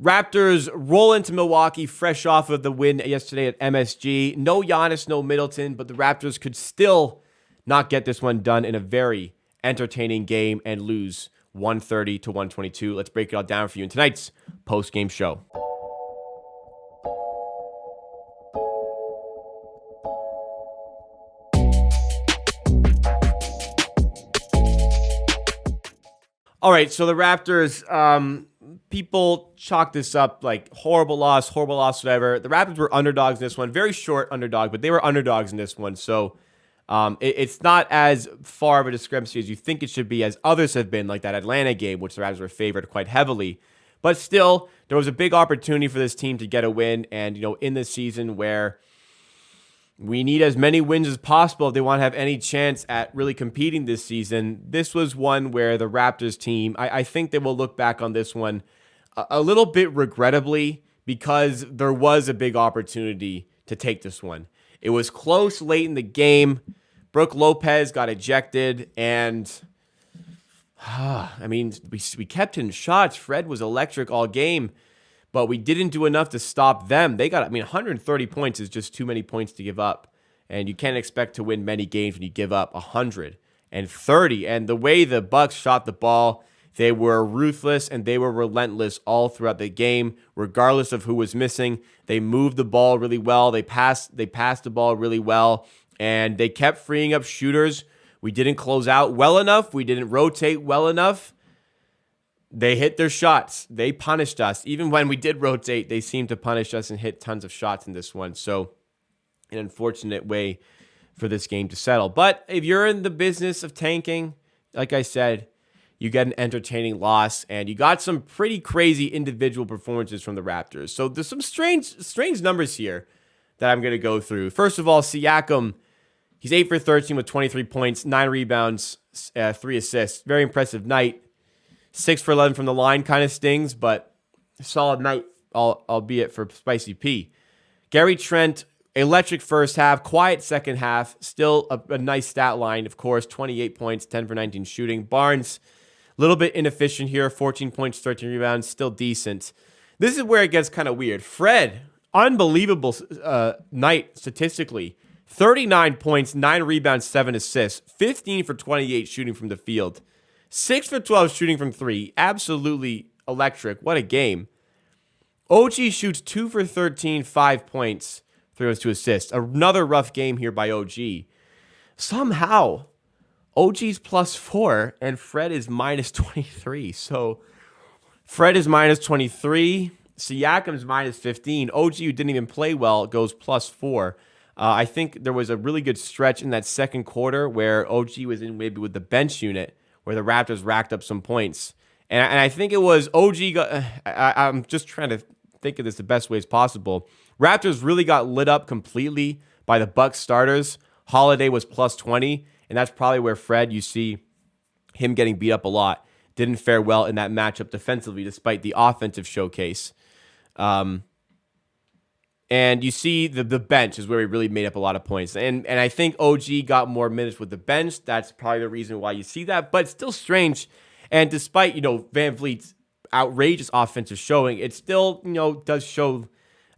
Raptors roll into Milwaukee fresh off of the win yesterday at MSG. No Giannis, no Middleton, but the Raptors could still not get this one done in a very entertaining game and lose 130 to 122. Let's break it all down for you in tonight's post-game show. All right, so the Raptors, people chalk this up like horrible loss, whatever. The Raptors were underdogs in this one. Very short underdog, but they were underdogs in this one. So it's not as far of a discrepancy as you think it should be, as others have been, like that Atlanta game, which the Raptors were favored quite heavily. But still, there was a big opportunity for this team to get a win. And, in this season where we need as many wins as possible if they want to have any chance at really competing this season, this was one where the Raptors team, I think they will look back on this one a little bit regrettably, because there was a big opportunity to take this one. It was close late in the game. Brook Lopez got ejected, and we kept hitting shots. Fred was electric all game, but we didn't do enough to stop them. They got, 130 points is just too many points to give up. And you can't expect to win many games when you give up 130. And the way the Bucks shot the ball, they were ruthless and they were relentless all throughout the game, regardless of who was missing. They moved the ball really well. They passed the ball really well, and they kept freeing up shooters. We didn't close out well enough. We didn't rotate well enough. They hit their shots. They punished us. Even when we did rotate, they seemed to punish us and hit tons of shots in this one. So an unfortunate way for this game to settle. But if you're in the business of tanking, like I said, you get an entertaining loss, and you got some pretty crazy individual performances from the Raptors. So there's some strange numbers here that I'm going to go through. First of all, Siakam, he's 8 for 13 with 23 points, 9 rebounds, 3 assists. Very impressive night. 6 for 11 from the line kind of stings, but solid night, albeit for Spicy P. Gary Trent, electric first half, quiet second half, still a nice stat line, of course, 28 points, 10 for 19 shooting. Barnes, a little bit inefficient here, 14 points, 13 rebounds, still decent. This is where it gets kind of weird. Fred, unbelievable night statistically. 39 points, 9 rebounds, 7 assists, 15 for 28 shooting from the field. 6 for 12 shooting from 3. Absolutely electric. What a game. OG shoots 2 for 13, 5 points, 3 assists. Another rough game here by OG. Somehow, OG's +4 and Fred is -23. So Fred is -23. Siakam's -15. OG, who didn't even play well, goes +4. I think there was a really good stretch in that second quarter where OG was in maybe with the bench unit, where the Raptors racked up some points. And I think it was OG got, I'm just trying to think of this the best ways possible. Raptors really got lit up completely by the Bucks starters. Holiday was +20, and that's probably where Fred, you see him getting beat up a lot. Didn't fare well in that matchup defensively, despite the offensive showcase. And you see the bench is where he really made up a lot of points. And I think OG got more minutes with the bench. That's probably the reason why you see that. But it's still strange. And despite, VanVleet's outrageous offensive showing, it still, does show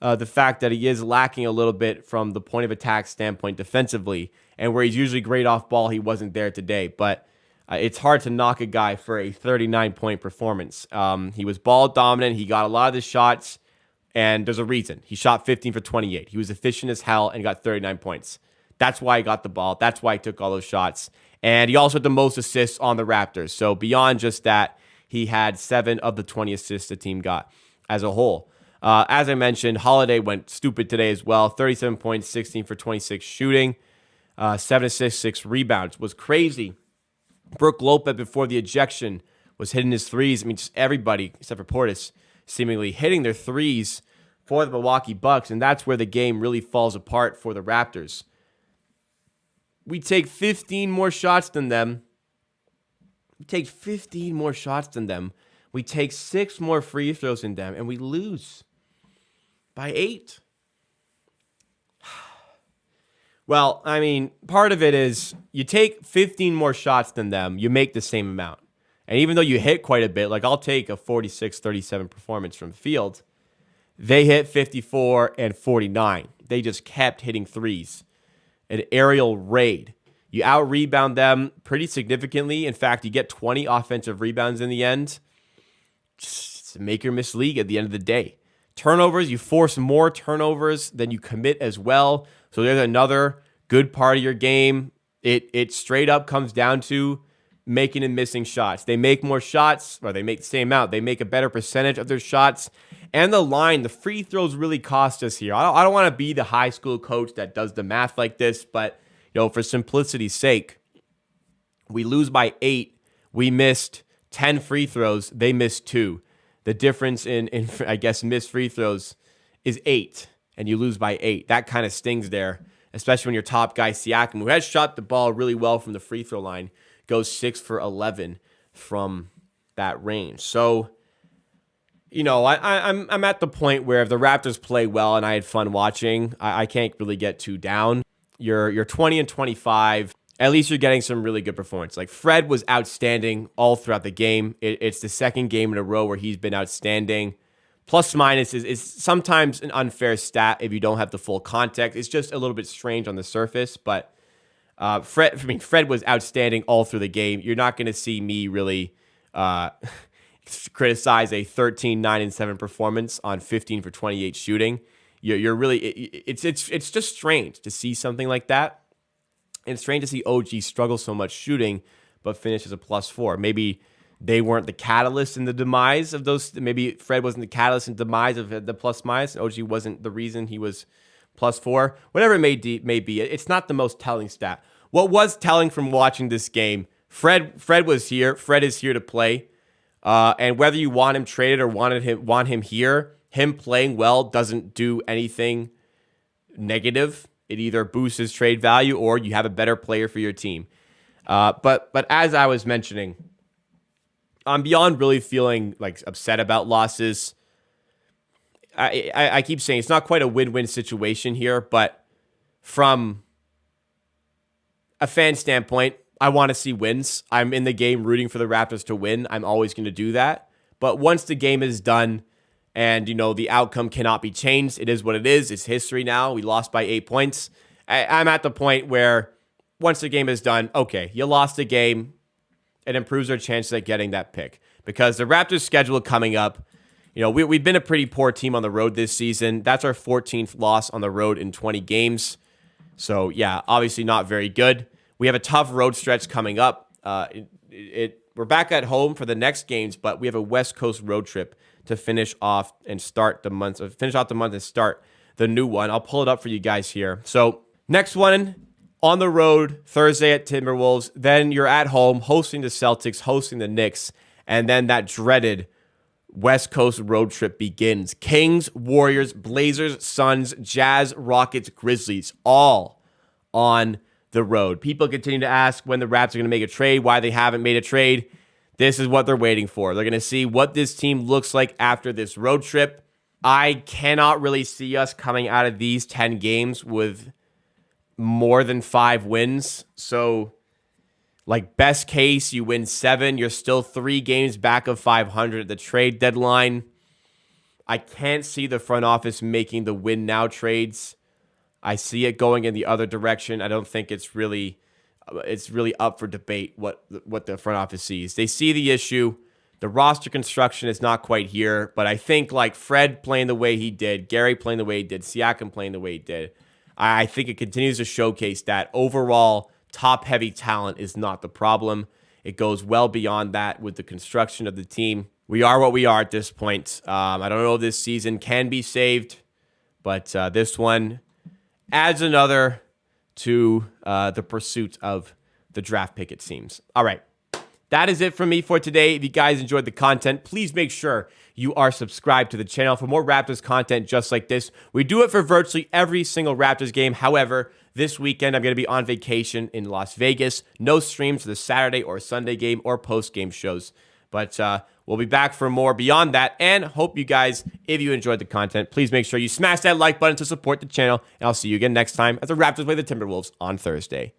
the fact that he is lacking a little bit from the point of attack standpoint defensively. And where he's usually great off ball, he wasn't there today. But it's hard to knock a guy for a 39-point performance. He was ball dominant. He got a lot of the shots. And there's a reason. He shot 15 for 28. He was efficient as hell and got 39 points. That's why he got the ball. That's why he took all those shots. And he also had the most assists on the Raptors. So beyond just that, he had 7 of the 20 assists the team got as a whole. As I mentioned, Holiday went stupid today as well. 37 points, 16 for 26 shooting, 7 assists, 6 rebounds. Was crazy. Brook Lopez, before the ejection, was hitting his threes. Just everybody, except for Portis, seemingly hitting their threes for the Milwaukee Bucks, and that's where the game really falls apart for the Raptors. We take 15 more shots than them. We take 6 more free throws than them, and we lose by 8. Well, part of it is you take 15 more shots than them, you make the same amount. And even though you hit quite a bit, like I'll take a 46-37 performance from the field, they hit 54 and 49. They just kept hitting threes. An aerial raid. You out-rebound them pretty significantly. In fact, you get 20 offensive rebounds in the end. It's a make-or-miss league at the end of the day. Turnovers, you force more turnovers than you commit as well. So there's another good part of your game. It straight up comes down to making and missing shots. They make more shots, or they make the same amount. They make a better percentage of their shots. And the line, the free throws really cost us here. I don't want to be the high school coach that does the math like this, but for simplicity's sake, we lose by 8. We missed 10 free throws. They missed 2. The difference in I guess, missed free throws is 8, and you lose by 8. That kind of stings there, especially when your top guy, Siakam, who has shot the ball really well from the free throw line, goes 6 for 11 from that range. So, I'm at the point where if the Raptors play well and I had fun watching, I can't really get too down. You're 20 and 25. At least you're getting some really good performance. Like Fred was outstanding all throughout the game. It's the second game in a row where he's been outstanding. Plus minus is sometimes an unfair stat if you don't have the full context. It's just a little bit strange on the surface, but Fred was outstanding all through the game. You're not going to see me really criticize a 13, 9, and 7 performance on 15 for 28 shooting. You're really it's just strange to see something like that. And it's strange to see OG struggle so much shooting, but finish as a +4. Maybe they weren't the catalyst in the demise of those. Maybe Fred wasn't the catalyst in the demise of the plus minus, and OG wasn't the reason he was +4. Whatever it may be, it's not the most telling stat. What was telling from watching this game, Fred was here. Fred is here to play. And whether you want him traded or want him here, him playing well doesn't do anything negative. It either boosts his trade value or you have a better player for your team. But as I was mentioning, I'm beyond really feeling like upset about losses. I keep saying it's not quite a win-win situation here, but from a fan standpoint, I want to see wins. I'm in the game rooting for the Raptors to win. I'm always going to do that. But once the game is done, and, the outcome cannot be changed. It is what it is. It's history now. We lost by 8 points. I'm at the point where once the game is done, okay, you lost the game. It improves our chances at getting that pick. Because the Raptors' schedule coming up, we've been a pretty poor team on the road this season. That's our 14th loss on the road in 20 games. So, yeah, obviously not very good. We have a tough road stretch coming up. We're back at home for the next games, but we have a West Coast road trip to finish off and start the month. Finish off the month and start the new one. I'll pull it up for you guys here. So next one on the road Thursday at Timberwolves. Then you're at home hosting the Celtics, hosting the Knicks, and then that dreaded West Coast road trip begins. Kings, Warriors, Blazers, Suns, Jazz, Rockets, Grizzlies, all on the road. People continue to ask when the Raps are going to make a trade, why they haven't made a trade. This is what they're waiting for. They're going to see what this team looks like after this road trip. I cannot really see us coming out of these 10 games with more than 5 wins. So, like, best case, you win 7. You're still 3 games back of 500 at the trade deadline. I can't see the front office making the win now trades. I see it going in the other direction. I don't think it's really up for debate what the front office sees. They see the issue. The roster construction is not quite here, but I think like Fred playing the way he did, Gary playing the way he did, Siakam playing the way he did, I think it continues to showcase that overall top-heavy talent is not the problem. It goes well beyond that with the construction of the team. We are what we are at this point. I don't know if this season can be saved, but this one adds another to the pursuit of the draft pick, it seems. All right. That is it from me for today. If you guys enjoyed the content, please make sure you are subscribed to the channel for more Raptors content just like this. We do it for virtually every single Raptors game. However, this weekend I'm going to be on vacation in Las Vegas. No streams for the Saturday or Sunday game or post-game shows. But we'll be back for more beyond that. And hope you guys, if you enjoyed the content, please make sure you smash that like button to support the channel. And I'll see you again next time as the Raptors play the Timberwolves on Thursday.